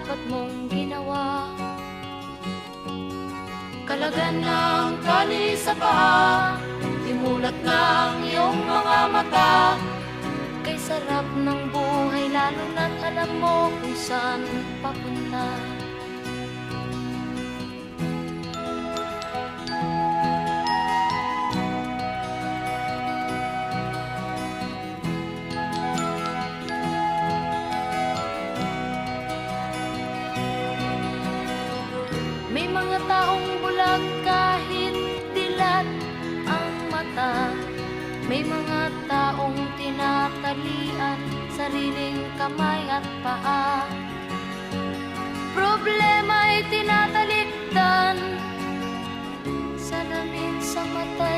dapat mong ginawa. Kalagan ng tali sa paa, imulat ng iyong mga mata. Kay sarap ng buhay, lalo na't alam mo kung saan papunta. May mga taong bulag kahit dilat ang mata. May mga taong tinatalian sariling kamay at paa. Problema'y tinatalikdan, salamin sa mata'y